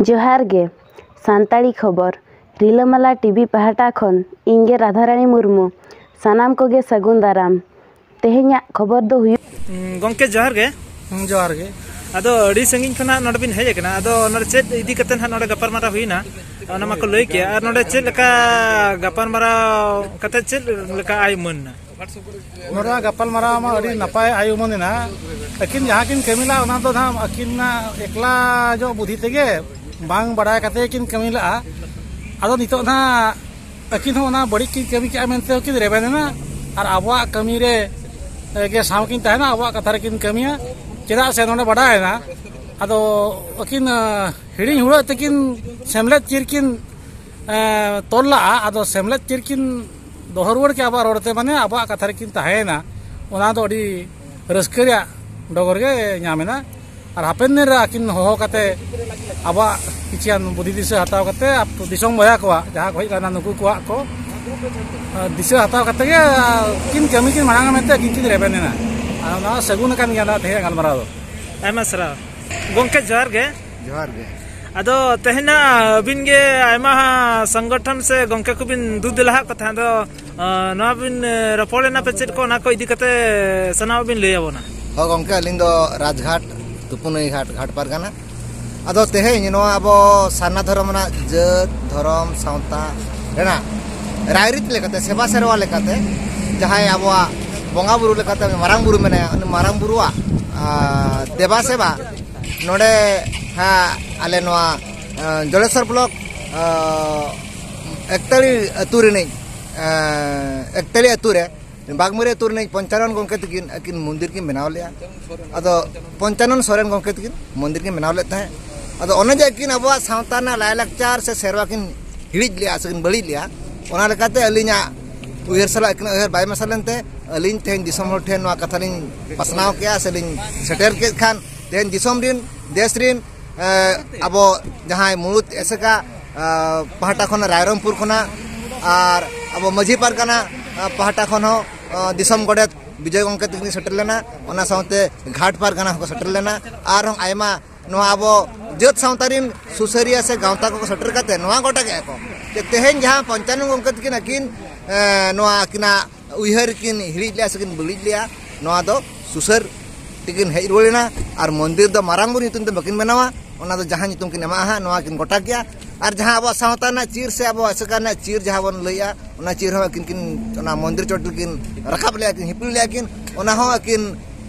जोहार गे सानताड़ी खबर रिलामाला टीवी पहाटा खन इंगे राधारानी मुर्मू सानाम कोगे सगुन दाराम तेहेन्या खबर दो हुयु गोंके जोहार गे अदो अड़ी संगिन खना नोडे बिन हेज कना अदो नोडे चेद इदी कतेन हा नोडे गपार मारा हुइना ओना माको लई के आर नोडे चेद लका गपार मारा कते चेद लका आयुमन नोडा गपाल मारा मा अड़ी नपाय आयुमन ना अकिन जहां किन कमिला ओना तो धाम अकिन ना एकला जो बुद्धि तेगे बांग बड़ाय कते किन कमिला अदो नितो ना अकिन हो ना बड़ी किन कमी के मेनते किन रेबेना और आबवा कमी रे के साव किन तहना आबवा कथा रे किन कमिया चेदा से नोडे बड़ाय ना अदो अकिन हिड़ी हुड़ा तकिन सेमलेट चिरकिन तोल्ला अदो सेमलेट चिरकिन दोहरवर के आबा रोडते माने आबवा कथा रे किन तहना ओना दो अड़ी रस्करिया डगर के नामेना और हापेन रा किन हो कते आबा किचियान बुद्धि दिशा हताव कते दिसोम बया को जहां होई काना नुकु को दिशा हताव कते किन कमी किन मांग मेते किन रेबेना ना सगुन कान गना थे गलमरा आयमा सरा गोंके जोहार गे अदो तेहना बिन गे आयमा संगठन से गोंके को बिन दूध लहा कथा दो ना बिन रपोलेना पे चेद को ना को इदी कते सना बिन ले आबोना हो गोंके अलिंग दो राजघाट तुपुनई घाट पारगाना अदो तेहेन नो आबो साना धर्म ना जात धर्म सावता रेना रायरित लेकाते सेवा सेरवा लेकाते जहां आबो बोंगा बुरु लेकाते मारांग बुरु मेने मारांग बुरुआ देवा सेवा नोडे हा आले नोआ जलेश्वर ब्लॉक एकतली अतुरे बागमुरे अतुर ने 55 गोंके तकिन अकिन मंदिर की बनाव लिया अदो 55 सोरेन गोंके तकिन मंदिर की बनाव लेता है अदो ओने जे किन अबवा सावता ना लायलाकचार से सेरवा किन हिड़िज लिया सकिन बड़ी लिया ओना लेकाते अलिना उयर सला किन उयर बाय मसलनते अलिन तेन दिसम हर ठेन वा कथालिन पसनाव किया सेलिन सेटर के खान तेन दिसम रिन देश रिन अबो जहां मुरुत एसका पहाटा खन रायरमपुर खना और अबो मझी पारगाना पहाटा खन हो दिसम गडेत विजय गोंके तकिन सेटर लेना ओना सावते घाट पारगाना को सेटर लेना और हम आयमा नो आबो जत सावतारिन सुसरिया से गांवता को सेटर कते नोआ गोटा के को तेहेन जहां 55 गोंके तकिन अकिन नोआ किना उयहर किन हिड़ी लिया सकिन बली लिया नोआ दो सुसर तिकिन हेज रोलेना और मंदिर दो मारांगुर नितुन दो बकिन बनावा ओना दो जहां नितुम किन एमा हा नोआ किन गोटा गया और जहां अब सावता ना चीर से अब असका ना चीर जहां बन लइया ओना चीर हो किन किन ओना मंदिर चोटल किन रखाब लिया किन हिपिल लिया किन ओना हो किन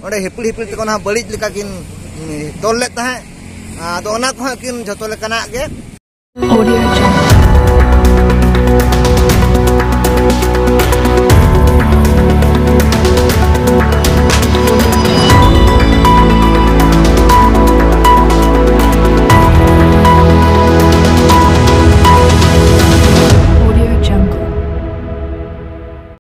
ओडे हिपिल ते ओना बळिज लेका किन तोल लेता है तो ओना को किन जतो लेकना के